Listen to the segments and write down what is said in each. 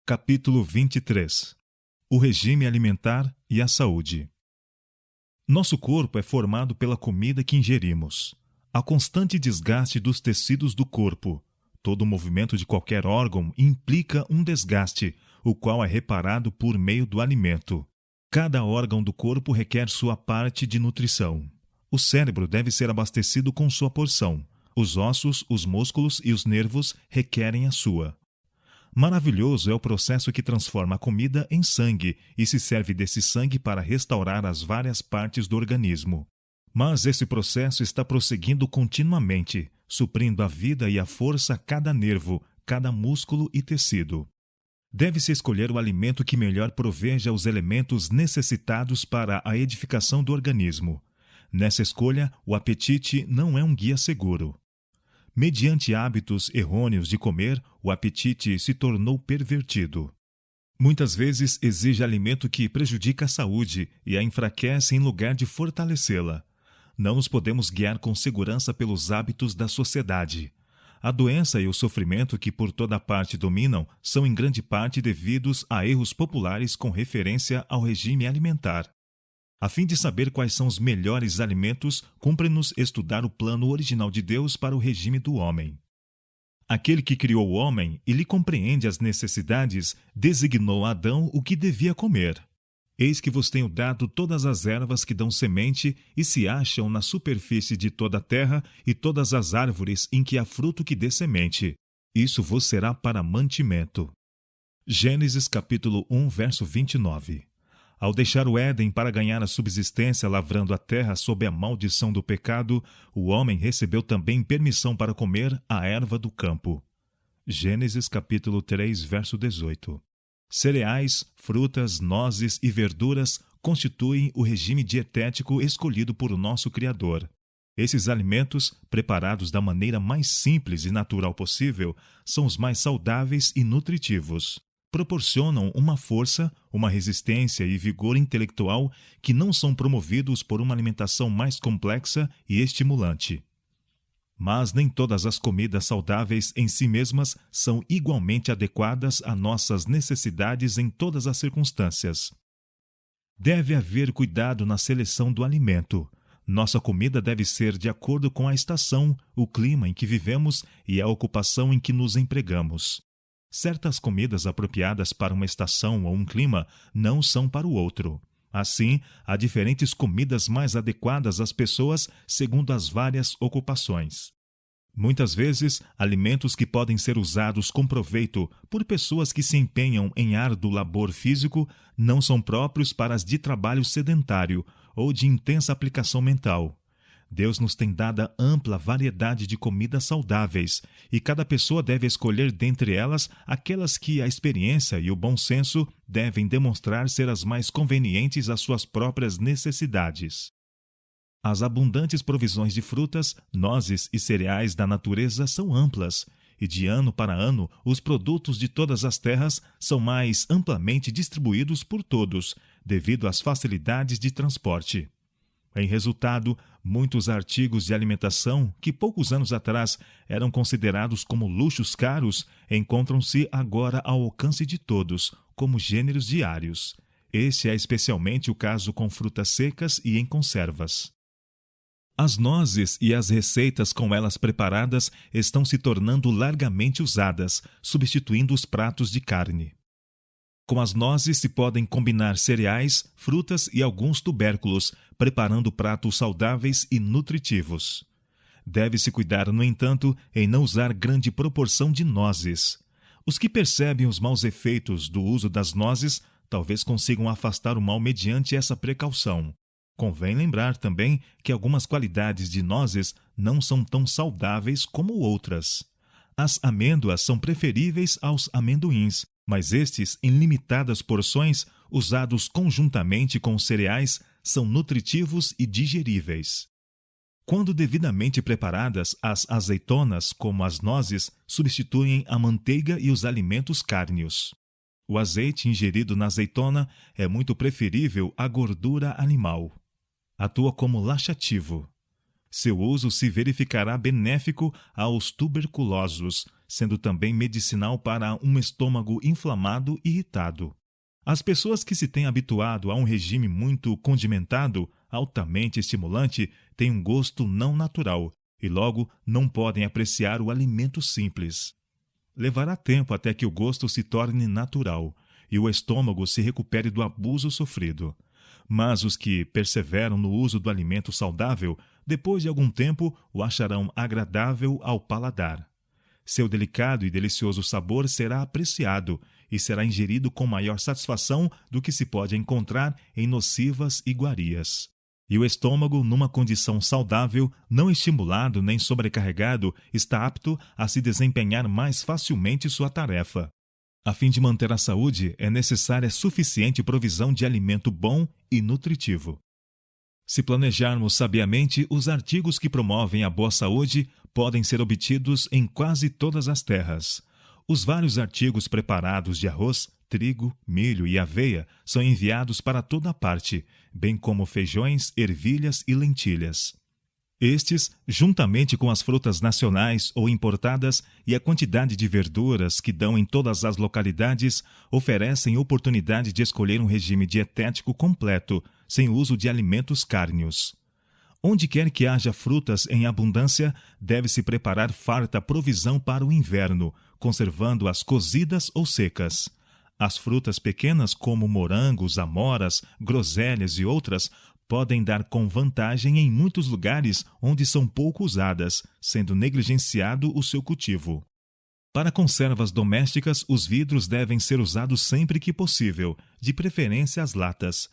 Capítulo 23. O regime alimentar e a saúde. Nosso corpo é formado pela comida que ingerimos. A constante desgaste dos tecidos do corpo. Todo o movimento de qualquer órgão implica um desgaste, o qual é reparado por meio do alimento. Cada órgão do corpo requer sua parte de nutrição. O cérebro deve ser abastecido com sua porção. Os ossos, os músculos e os nervos requerem a sua. Maravilhoso é o processo que transforma a comida em sangue e se serve desse sangue para restaurar as várias partes do organismo. Mas esse processo está prosseguindo continuamente, suprindo a vida e a força a cada nervo, cada músculo e tecido. Deve-se escolher o alimento que melhor proveja os elementos necessitados para a edificação do organismo. Nessa escolha, o apetite não é um guia seguro. Mediante hábitos errôneos de comer, o apetite se tornou pervertido. Muitas vezes exige alimento que prejudica a saúde e a enfraquece em lugar de fortalecê-la. Não nos podemos guiar com segurança pelos hábitos da sociedade. A doença e o sofrimento que por toda parte dominam são em grande parte devidos a erros populares com referência ao regime alimentar. A fim de saber quais são os melhores alimentos, cumpre-nos estudar o plano original de Deus para o regime do homem. Aquele que criou o homem e lhe compreende as necessidades, designou a Adão o que devia comer. Eis que vos tenho dado todas as ervas que dão semente e se acham na superfície de toda a terra e todas as árvores em que há fruto que dê semente. Isso vos será para mantimento. Gênesis capítulo 1, verso 29. Ao deixar o Éden para ganhar a subsistência lavrando a terra sob a maldição do pecado, o homem recebeu também permissão para comer a erva do campo. Gênesis capítulo 3, verso 18. Cereais, frutas, nozes e verduras constituem o regime dietético escolhido por nosso Criador. Esses alimentos, preparados da maneira mais simples e natural possível, são os mais saudáveis e nutritivos. Proporcionam uma força, uma resistência e vigor intelectual que não são promovidos por uma alimentação mais complexa e estimulante. Mas nem todas as comidas saudáveis em si mesmas são igualmente adequadas a nossas necessidades em todas as circunstâncias. Deve haver cuidado na seleção do alimento. Nossa comida deve ser de acordo com a estação, o clima em que vivemos e a ocupação em que nos empregamos. Certas comidas apropriadas para uma estação ou um clima não são para o outro. Assim, há diferentes comidas mais adequadas às pessoas segundo as várias ocupações. Muitas vezes, alimentos que podem ser usados com proveito por pessoas que se empenham em árduo labor físico não são próprios para as de trabalho sedentário ou de intensa aplicação mental. Deus nos tem dado ampla variedade de comidas saudáveis, e cada pessoa deve escolher dentre elas aquelas que a experiência e o bom senso devem demonstrar ser as mais convenientes às suas próprias necessidades. As abundantes provisões de frutas, nozes e cereais da natureza são amplas, e de ano para ano os produtos de todas as terras são mais amplamente distribuídos por todos, devido às facilidades de transporte. Em resultado, muitos artigos de alimentação, que poucos anos atrás eram considerados como luxos caros, encontram-se agora ao alcance de todos, como gêneros diários. Este é especialmente o caso com frutas secas e em conservas. As nozes e as receitas com elas preparadas estão se tornando largamente usadas, substituindo os pratos de carne. Com as nozes se podem combinar cereais, frutas e alguns tubérculos, preparando pratos saudáveis e nutritivos. Deve-se cuidar, no entanto, em não usar grande proporção de nozes. Os que percebem os maus efeitos do uso das nozes talvez consigam afastar o mal mediante essa precaução. Convém lembrar também que algumas qualidades de nozes não são tão saudáveis como outras. As amêndoas são preferíveis aos amendoins, mas estes, em limitadas porções, usados conjuntamente com os cereais, são nutritivos e digeríveis. Quando devidamente preparadas, as azeitonas, como as nozes, substituem a manteiga e os alimentos cárneos. O azeite ingerido na azeitona é muito preferível à gordura animal. Atua como laxativo. Seu uso se verificará benéfico aos tuberculosos, sendo também medicinal para um estômago inflamado e irritado. As pessoas que se têm habituado a um regime muito condimentado, altamente estimulante, têm um gosto não natural e logo não podem apreciar o alimento simples. Levará tempo até que o gosto se torne natural e o estômago se recupere do abuso sofrido. Mas os que perseveram no uso do alimento saudável, depois de algum tempo, o acharão agradável ao paladar. Seu delicado e delicioso sabor será apreciado e será ingerido com maior satisfação do que se pode encontrar em nocivas iguarias. E o estômago, numa condição saudável, não estimulado nem sobrecarregado, está apto a se desempenhar mais facilmente sua tarefa. A fim de manter a saúde, é necessária suficiente provisão de alimento bom e nutritivo. Se planejarmos sabiamente, os artigos que promovem a boa saúde podem ser obtidos em quase todas as terras. Os vários artigos preparados de arroz, trigo, milho e aveia são enviados para toda parte, bem como feijões, ervilhas e lentilhas. Estes, juntamente com as frutas nacionais ou importadas e a quantidade de verduras que dão em todas as localidades, oferecem oportunidade de escolher um regime dietético completo, sem uso de alimentos cárneos. Onde quer que haja frutas em abundância, deve-se preparar farta provisão para o inverno, conservando-as cozidas ou secas. As frutas pequenas, como morangos, amoras, groselhas e outras, podem dar com vantagem em muitos lugares onde são pouco usadas, sendo negligenciado o seu cultivo. Para conservas domésticas, os vidros devem ser usados sempre que possível, de preferência as latas.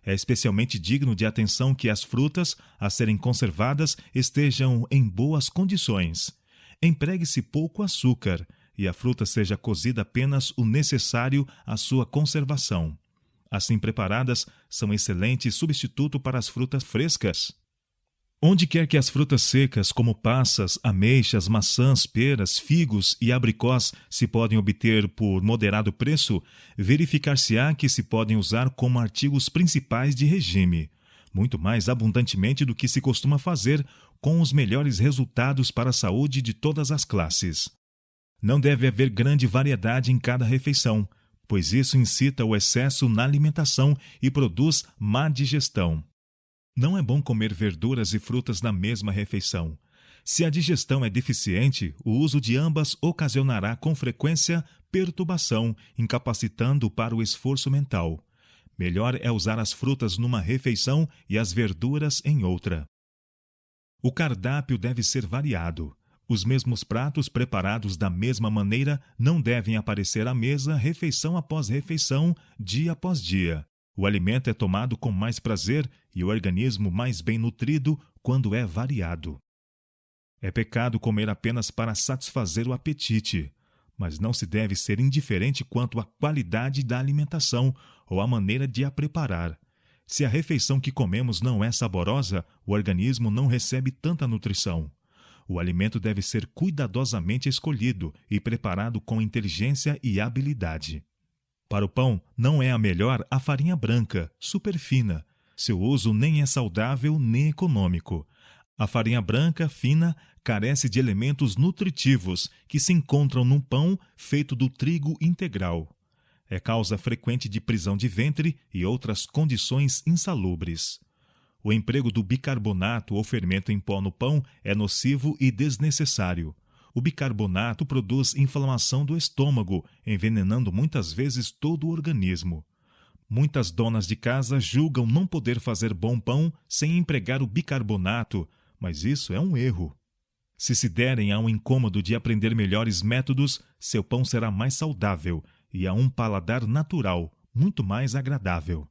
É especialmente digno de atenção que as frutas, a serem conservadas, estejam em boas condições. Empregue-se pouco açúcar e a fruta seja cozida apenas o necessário à sua conservação. Assim preparadas, são excelente substituto para as frutas frescas. Onde quer que as frutas secas, como passas, ameixas, maçãs, peras, figos e abricós, se podem obter por moderado preço, verificar-se-á que se podem usar como artigos principais de regime, muito mais abundantemente do que se costuma fazer, com os melhores resultados para a saúde de todas as classes. Não deve haver grande variedade em cada refeição, pois isso incita o excesso na alimentação e produz má digestão. Não é bom comer verduras e frutas na mesma refeição. Se a digestão é deficiente, o uso de ambas ocasionará com frequência perturbação, incapacitando para o esforço mental. Melhor é usar as frutas numa refeição e as verduras em outra. O cardápio deve ser variado. Os mesmos pratos preparados da mesma maneira não devem aparecer à mesa refeição após refeição, dia após dia. O alimento é tomado com mais prazer e o organismo mais bem nutrido quando é variado. É pecado comer apenas para satisfazer o apetite, mas não se deve ser indiferente quanto à qualidade da alimentação ou à maneira de a preparar. Se a refeição que comemos não é saborosa, o organismo não recebe tanta nutrição. O alimento deve ser cuidadosamente escolhido e preparado com inteligência e habilidade. Para o pão, não é a melhor a farinha branca, superfina. Seu uso nem é saudável nem econômico. A farinha branca, fina, carece de elementos nutritivos que se encontram num pão feito do trigo integral. É causa frequente de prisão de ventre e outras condições insalubres. O emprego do bicarbonato ou fermento em pó no pão é nocivo e desnecessário. O bicarbonato produz inflamação do estômago, envenenando muitas vezes todo o organismo. Muitas donas de casa julgam não poder fazer bom pão sem empregar o bicarbonato, mas isso é um erro. Se se derem a um incômodo de aprender melhores métodos, seu pão será mais saudável e a um paladar natural, muito mais agradável.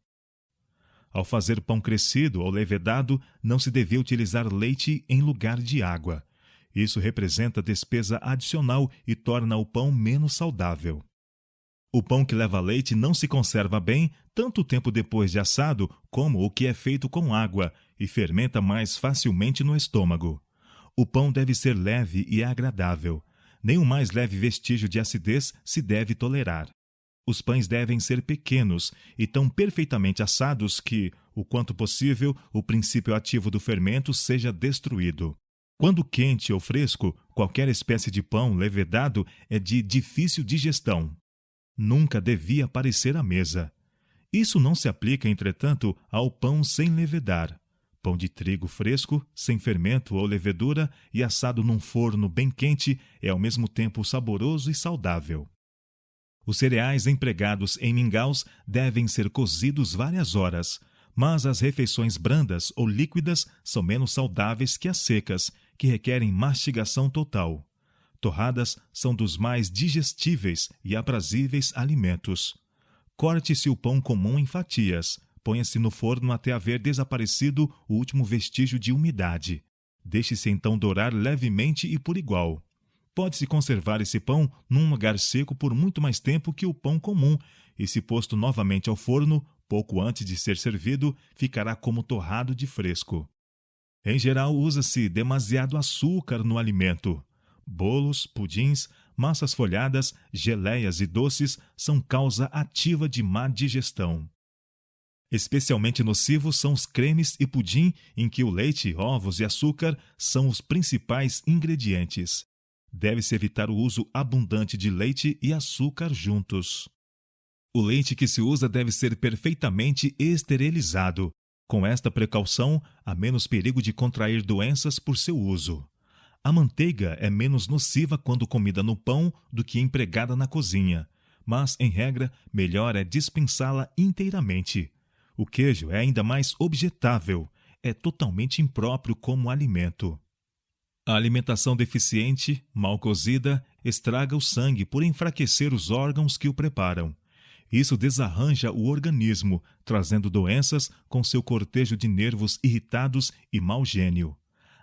Ao fazer pão crescido ou levedado, não se devia utilizar leite em lugar de água. Isso representa despesa adicional e torna o pão menos saudável. O pão que leva leite não se conserva bem tanto tempo depois de assado como o que é feito com água e fermenta mais facilmente no estômago. O pão deve ser leve e agradável. Nem o mais leve vestígio de acidez se deve tolerar. Os pães devem ser pequenos e tão perfeitamente assados que, o quanto possível, o princípio ativo do fermento seja destruído. Quando quente ou fresco, qualquer espécie de pão levedado é de difícil digestão. Nunca devia aparecer à mesa. Isso não se aplica, entretanto, ao pão sem levedar. Pão de trigo fresco, sem fermento ou levedura e assado num forno bem quente é ao mesmo tempo saboroso e saudável. Os cereais empregados em mingaus devem ser cozidos várias horas, mas as refeições brandas ou líquidas são menos saudáveis que as secas, que requerem mastigação total. Torradas são dos mais digestíveis e aprazíveis alimentos. Corte-se o pão comum em fatias. Ponha-se no forno até haver desaparecido o último vestígio de umidade. Deixe-se então dourar levemente e por igual. Pode-se conservar esse pão num lugar seco por muito mais tempo que o pão comum, e se posto novamente ao forno, pouco antes de ser servido, ficará como torrado de fresco. Em geral, usa-se demasiado açúcar no alimento. Bolos, pudins, massas folhadas, geleias e doces são causa ativa de má digestão. Especialmente nocivos são os cremes e pudim, em que o leite, ovos e açúcar são os principais ingredientes. Deve-se evitar o uso abundante de leite e açúcar juntos. O leite que se usa deve ser perfeitamente esterilizado. Com esta precaução, há menos perigo de contrair doenças por seu uso. A manteiga é menos nociva quando comida no pão do que empregada na cozinha, mas, em regra, melhor é dispensá-la inteiramente. O queijo é ainda mais objetável, é totalmente impróprio como alimento. A alimentação deficiente, mal cozida, estraga o sangue por enfraquecer os órgãos que o preparam. Isso desarranja o organismo, trazendo doenças com seu cortejo de nervos irritados e mau gênio.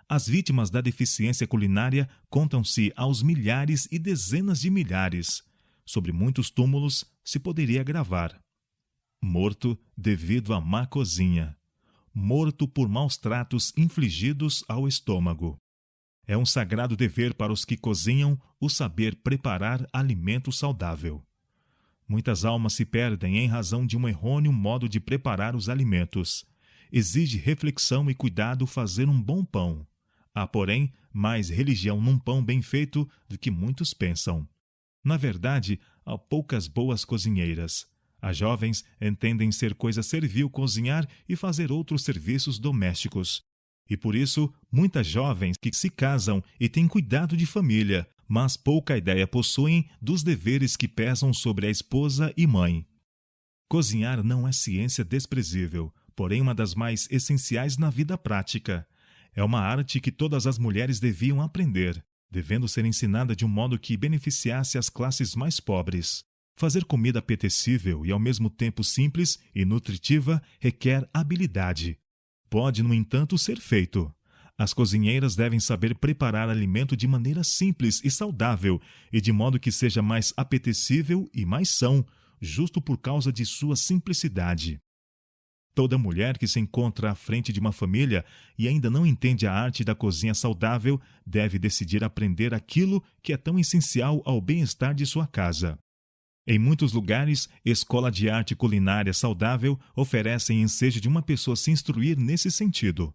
As vítimas da deficiência culinária contam-se aos milhares e dezenas de milhares. Sobre muitos túmulos se poderia gravar: morto devido à má cozinha. Morto por maus tratos infligidos ao estômago. É um sagrado dever para os que cozinham o saber preparar alimento saudável. Muitas almas se perdem em razão de um errôneo modo de preparar os alimentos. Exige reflexão e cuidado fazer um bom pão. Há, porém, mais religião num pão bem feito do que muitos pensam. Na verdade, há poucas boas cozinheiras. As jovens entendem ser coisa servil cozinhar e fazer outros serviços domésticos. E por isso, muitas jovens que se casam e têm cuidado de família, mas pouca ideia possuem dos deveres que pesam sobre a esposa e mãe. Cozinhar não é ciência desprezível, porém uma das mais essenciais na vida prática. É uma arte que todas as mulheres deviam aprender, devendo ser ensinada de um modo que beneficiasse as classes mais pobres. Fazer comida apetecível e ao mesmo tempo simples e nutritiva requer habilidade. Pode, no entanto, ser feito. As cozinheiras devem saber preparar alimento de maneira simples e saudável e de modo que seja mais apetecível e mais são, justo por causa de sua simplicidade. Toda mulher que se encontra à frente de uma família e ainda não entende a arte da cozinha saudável deve decidir aprender aquilo que é tão essencial ao bem-estar de sua casa. Em muitos lugares, escola de arte culinária saudável oferecem ensejo de uma pessoa se instruir nesse sentido.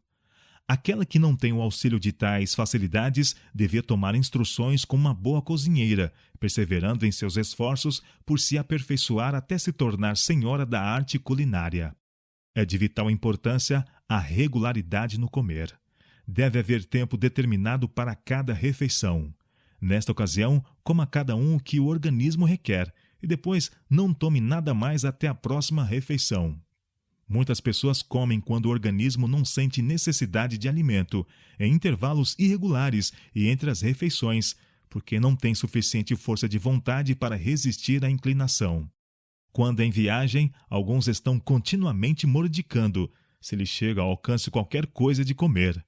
Aquela que não tem o auxílio de tais facilidades devia tomar instruções com uma boa cozinheira, perseverando em seus esforços por se aperfeiçoar até se tornar senhora da arte culinária. É de vital importância a regularidade no comer. Deve haver tempo determinado para cada refeição. Nesta ocasião, coma cada um o que o organismo requer e depois não tome nada mais até a próxima refeição. Muitas pessoas comem quando o organismo não sente necessidade de alimento, em intervalos irregulares e entre as refeições, porque não tem suficiente força de vontade para resistir à inclinação. Quando em viagem, alguns estão continuamente mordicando, se lhes chega ao alcance qualquer coisa de comer.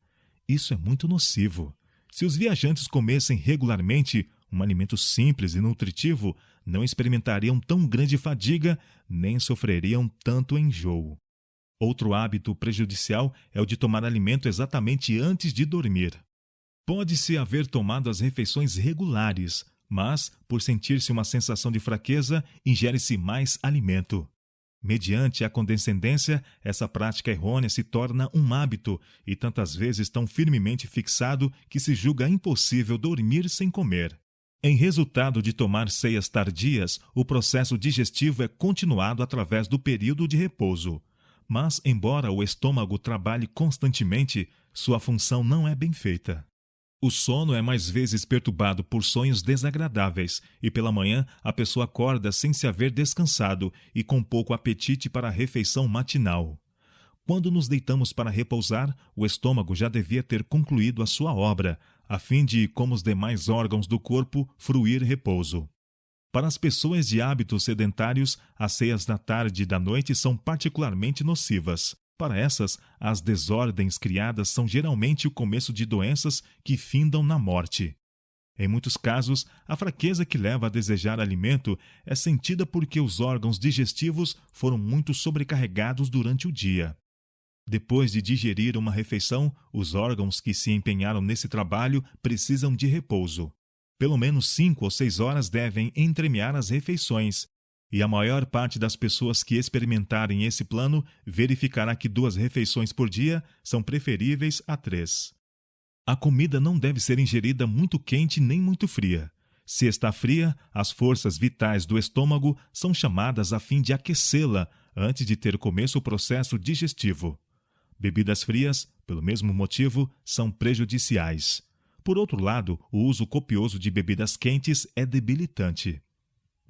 Isso é muito nocivo. Se os viajantes comessem regularmente um alimento simples e nutritivo, não experimentariam tão grande fadiga, nem sofreriam tanto enjoo. Outro hábito prejudicial é o de tomar alimento exatamente antes de dormir. Pode-se haver tomado as refeições regulares, mas, por sentir-se uma sensação de fraqueza, ingere-se mais alimento. Mediante a condescendência, essa prática errônea se torna um hábito e tantas vezes tão firmemente fixado que se julga impossível dormir sem comer. Em resultado de tomar ceias tardias, o processo digestivo é continuado através do período de repouso. Mas, embora o estômago trabalhe constantemente, sua função não é bem feita. O sono é mais vezes perturbado por sonhos desagradáveis e pela manhã a pessoa acorda sem se haver descansado e com pouco apetite para a refeição matinal. Quando nos deitamos para repousar, o estômago já devia ter concluído a sua obra, a fim de, como os demais órgãos do corpo, fruir repouso. Para as pessoas de hábitos sedentários, as ceias da tarde e da noite são particularmente nocivas. Para essas, as desordens criadas são geralmente o começo de doenças que findam na morte. Em muitos casos, a fraqueza que leva a desejar alimento é sentida porque os órgãos digestivos foram muito sobrecarregados durante o dia. Depois de digerir uma refeição, os órgãos que se empenharam nesse trabalho precisam de repouso. Pelo menos 5 ou 6 horas devem entremear as refeições, e a maior parte das pessoas que experimentarem esse plano verificará que 2 refeições por dia são preferíveis a 3. A comida não deve ser ingerida muito quente nem muito fria. Se está fria, as forças vitais do estômago são chamadas a fim de aquecê-la antes de ter começo o processo digestivo. Bebidas frias, pelo mesmo motivo, são prejudiciais. Por outro lado, o uso copioso de bebidas quentes é debilitante.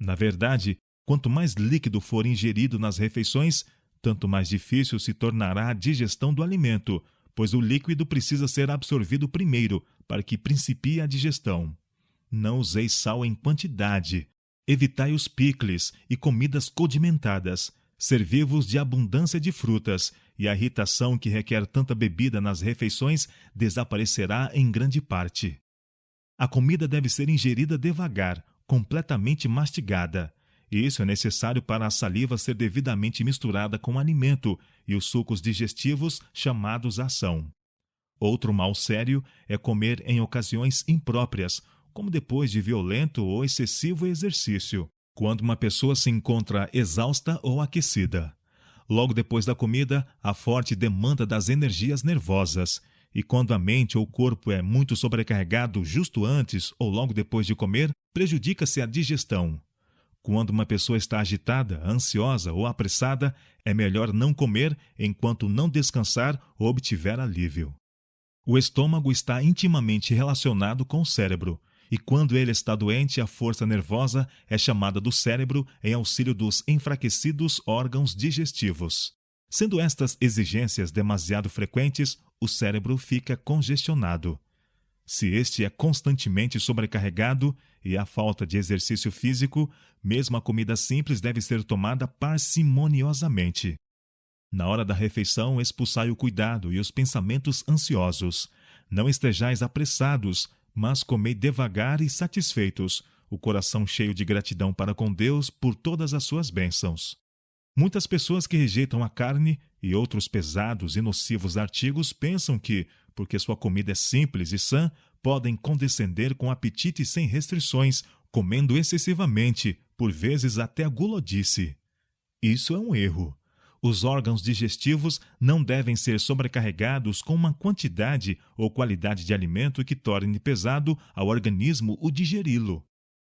Na verdade, quanto mais líquido for ingerido nas refeições, tanto mais difícil se tornará a digestão do alimento, pois o líquido precisa ser absorvido primeiro para que principie a digestão. Não useis sal em quantidade. Evitai os picles e comidas condimentadas. Servi-vos de abundância de frutas, e a irritação que requer tanta bebida nas refeições desaparecerá em grande parte. A comida deve ser ingerida devagar, completamente mastigada. Isso é necessário para a saliva ser devidamente misturada com o alimento e os sucos digestivos chamados ação. Outro mal sério é comer em ocasiões impróprias, como depois de violento ou excessivo exercício, quando uma pessoa se encontra exausta ou aquecida. Logo depois da comida, há forte demanda das energias nervosas, e quando a mente ou o corpo é muito sobrecarregado justo antes ou logo depois de comer, prejudica-se a digestão. Quando uma pessoa está agitada, ansiosa ou apressada, é melhor não comer enquanto não descansar ou obtiver alívio. O estômago está intimamente relacionado com o cérebro, e quando ele está doente, a força nervosa é chamada do cérebro em auxílio dos enfraquecidos órgãos digestivos. Sendo estas exigências demasiado frequentes, o cérebro fica congestionado. Se este é constantemente sobrecarregado e há falta de exercício físico, mesmo a comida simples deve ser tomada parcimoniosamente. Na hora da refeição, expulsai o cuidado e os pensamentos ansiosos. Não estejais apressados, mas comei devagar e satisfeitos, o coração cheio de gratidão para com Deus por todas as suas bênçãos. Muitas pessoas que rejeitam a carne e outros pesados e nocivos artigos pensam que, porque sua comida é simples e sã, podem condescender com apetite sem restrições, comendo excessivamente, por vezes até a gulodice. Isso é um erro. Os órgãos digestivos não devem ser sobrecarregados com uma quantidade ou qualidade de alimento que torne pesado ao organismo o digeri-lo.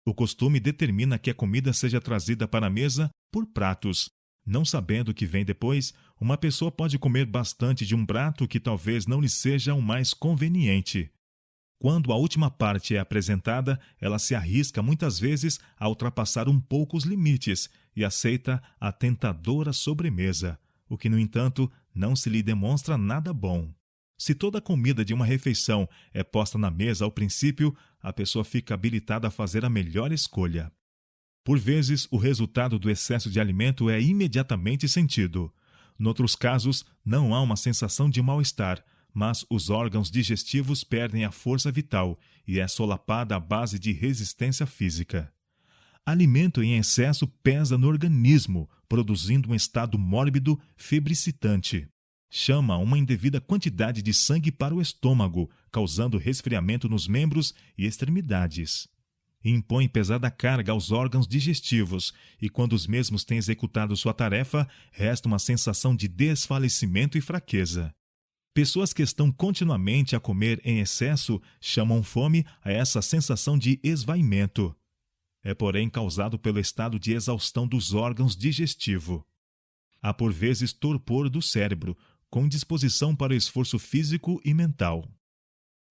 O costume determina que a comida seja trazida para a mesa por pratos. Não sabendo o que vem depois, uma pessoa pode comer bastante de um prato que talvez não lhe seja o mais conveniente. Quando a última parte é apresentada, ela se arrisca muitas vezes a ultrapassar um pouco os limites e aceita a tentadora sobremesa, o que, no entanto, não se lhe demonstra nada bom. Se toda a comida de uma refeição é posta na mesa ao princípio, a pessoa fica habilitada a fazer a melhor escolha. Por vezes, o resultado do excesso de alimento é imediatamente sentido. Noutros casos, não há uma sensação de mal-estar, mas os órgãos digestivos perdem a força vital e é solapada a base de resistência física. Alimento em excesso pesa no organismo, produzindo um estado mórbido febricitante. Chama uma indevida quantidade de sangue para o estômago, causando resfriamento nos membros e extremidades. impõe pesada carga aos órgãos digestivos e, quando os mesmos têm executado sua tarefa, resta uma sensação de desfalecimento e fraqueza. Pessoas que estão continuamente a comer em excesso chamam fome a essa sensação de esvaimento. É, porém, causado pelo estado de exaustão dos órgãos digestivos. Há, por vezes, torpor do cérebro, com indisposição para o esforço físico e mental.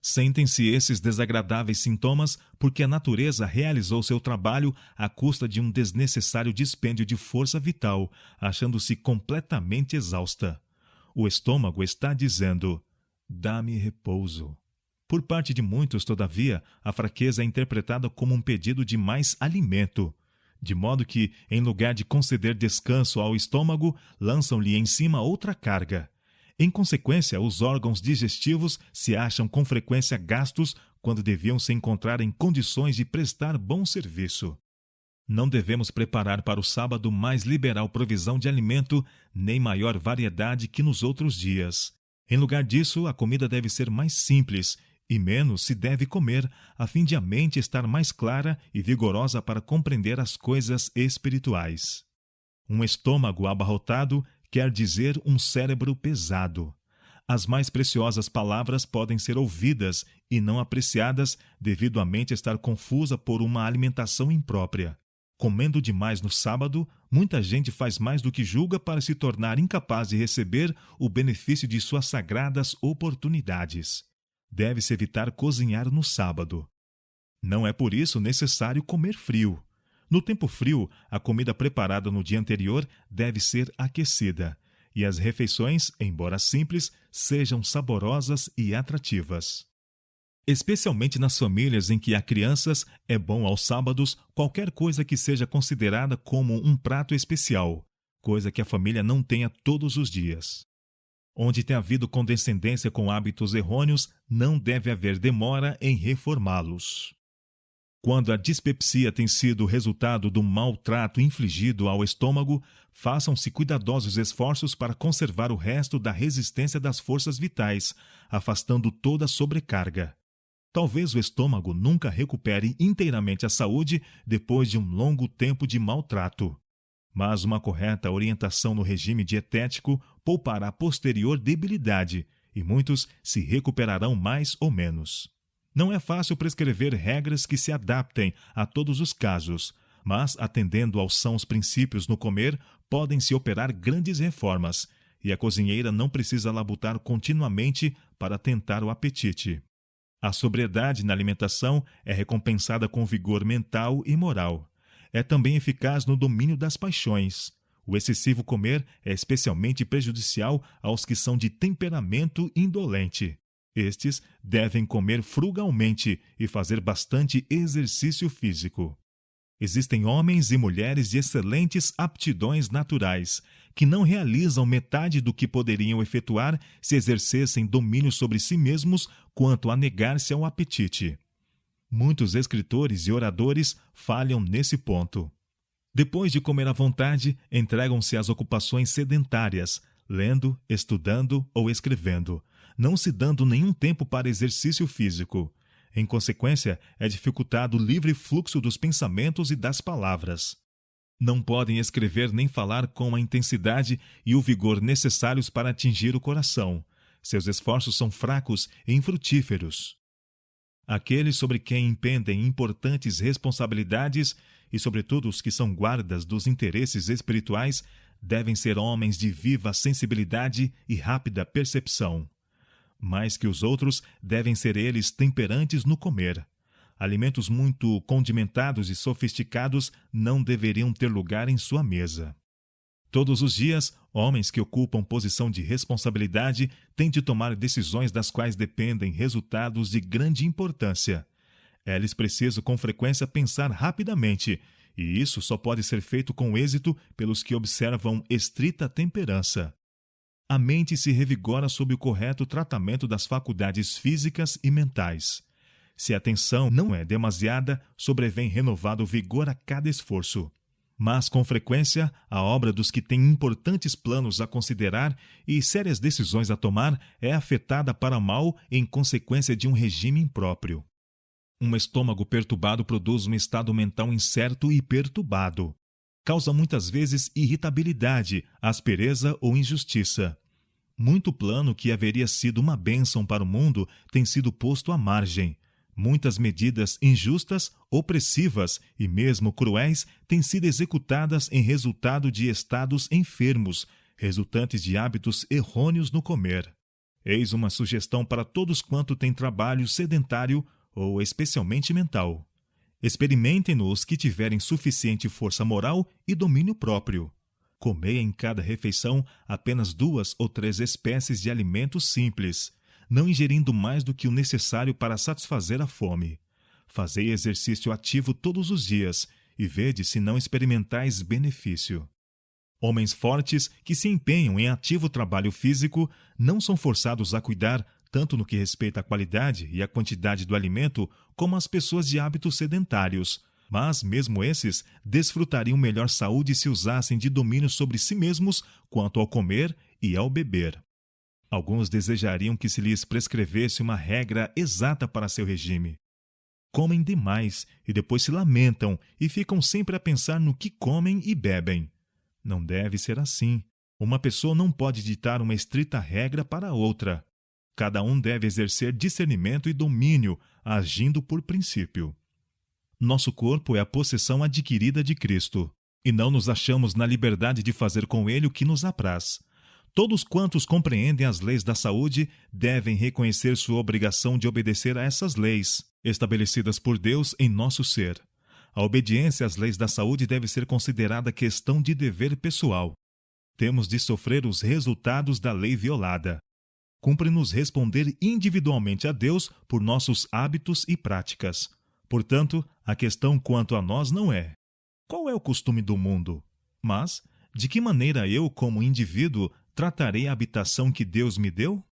Sentem-se esses desagradáveis sintomas porque a natureza realizou seu trabalho à custa de um desnecessário dispêndio de força vital, achando-se completamente exausta. O estômago está dizendo: dá-me repouso. Por parte de muitos, todavia, a fraqueza é interpretada como um pedido de mais alimento, de modo que, em lugar de conceder descanso ao estômago, lançam-lhe em cima outra carga. Em consequência, os órgãos digestivos se acham com frequência gastos quando deviam se encontrar em condições de prestar bom serviço. Não devemos preparar para o sábado mais liberal provisão de alimento, nem maior variedade que nos outros dias. Em lugar disso, a comida deve ser mais simples, e menos se deve comer, a fim de a mente estar mais clara e vigorosa para compreender as coisas espirituais. Um estômago abarrotado quer dizer um cérebro pesado. As mais preciosas palavras podem ser ouvidas e não apreciadas devido à mente estar confusa por uma alimentação imprópria. Comendo demais no sábado, muita gente faz mais do que julga para se tornar incapaz de receber o benefício de suas sagradas oportunidades. Deve-se evitar cozinhar no sábado. Não é por isso necessário comer frio. No tempo frio, a comida preparada no dia anterior deve ser aquecida, e as refeições, embora simples, sejam saborosas e atrativas. Especialmente nas famílias em que há crianças, é bom aos sábados qualquer coisa que seja considerada como um prato especial, coisa que a família não tenha todos os dias. Onde tem havido condescendência com hábitos errôneos, não deve haver demora em reformá-los. Quando a dispepsia tem sido resultado do maltrato infligido ao estômago, façam-se cuidadosos esforços para conservar o resto da resistência das forças vitais, afastando toda a sobrecarga. Talvez o estômago nunca recupere inteiramente a saúde depois de um longo tempo de maltrato. Mas uma correta orientação no regime dietético poupará posterior debilidade, e muitos se recuperarão mais ou menos. Não é fácil prescrever regras que se adaptem a todos os casos, mas, atendendo aos sãos princípios no comer, podem-se operar grandes reformas, e a cozinheira não precisa labutar continuamente para tentar o apetite. A sobriedade na alimentação é recompensada com vigor mental e moral. É também eficaz no domínio das paixões. O excessivo comer é especialmente prejudicial aos que são de temperamento indolente. Estes devem comer frugalmente e fazer bastante exercício físico. Existem homens e mulheres de excelentes aptidões naturais, que não realizam metade do que poderiam efetuar se exercessem domínio sobre si mesmos quanto a negar-se ao apetite. Muitos escritores e oradores falham nesse ponto. Depois de comer à vontade, entregam-se às ocupações sedentárias, lendo, estudando ou escrevendo, não se dando nenhum tempo para exercício físico. Em consequência, é dificultado o livre fluxo dos pensamentos e das palavras. Não podem escrever nem falar com a intensidade e o vigor necessários para atingir o coração. Seus esforços são fracos e infrutíferos. Aqueles sobre quem impendem importantes responsabilidades, e sobretudo os que são guardas dos interesses espirituais, devem ser homens de viva sensibilidade e rápida percepção. Mais que os outros, devem ser eles temperantes no comer. Alimentos muito condimentados e sofisticados não deveriam ter lugar em sua mesa. Todos os dias, homens que ocupam posição de responsabilidade têm de tomar decisões das quais dependem resultados de grande importância. É-lhes preciso com frequência pensar rapidamente, e isso só pode ser feito com êxito pelos que observam estrita temperança. A mente se revigora sob o correto tratamento das faculdades físicas e mentais. Se a tensão não é demasiada, sobrevém renovado vigor a cada esforço. Mas, com frequência, a obra dos que têm importantes planos a considerar e sérias decisões a tomar é afetada para mal em consequência de um regime impróprio. Um estômago perturbado produz um estado mental incerto e perturbado. Causa muitas vezes irritabilidade, aspereza ou injustiça. Muito plano que haveria sido uma bênção para o mundo tem sido posto à margem. Muitas medidas injustas, opressivas e mesmo cruéis têm sido executadas em resultado de estados enfermos, resultantes de hábitos errôneos no comer. Eis uma sugestão para todos quanto têm trabalho sedentário ou especialmente mental. Experimentem-no os que tiverem suficiente força moral e domínio próprio. Comei em cada refeição apenas 2 ou 3 espécies de alimentos simples, não ingerindo mais do que o necessário para satisfazer a fome. Fazei exercício ativo todos os dias e vede se não experimentais benefício. Homens fortes que se empenham em ativo trabalho físico não são forçados a cuidar tanto no que respeita à qualidade e à quantidade do alimento como as pessoas de hábitos sedentários, mas mesmo esses desfrutariam melhor saúde se usassem de domínio sobre si mesmos quanto ao comer e ao beber. Alguns desejariam que se lhes prescrevesse uma regra exata para seu regime. Comem demais e depois se lamentam e ficam sempre a pensar no que comem e bebem. Não deve ser assim. Uma pessoa não pode ditar uma estrita regra para outra. Cada um deve exercer discernimento e domínio, agindo por princípio. Nosso corpo é a possessão adquirida de Cristo, e não nos achamos na liberdade de fazer com ele o que nos apraz. Todos quantos compreendem as leis da saúde devem reconhecer sua obrigação de obedecer a essas leis, estabelecidas por Deus em nosso ser. A obediência às leis da saúde deve ser considerada questão de dever pessoal. Temos de sofrer os resultados da lei violada. Cumpre-nos responder individualmente a Deus por nossos hábitos e práticas. Portanto, a questão quanto a nós não é: qual é o costume do mundo? Mas, de que maneira eu, como indivíduo, tratarei a habitação que Deus me deu?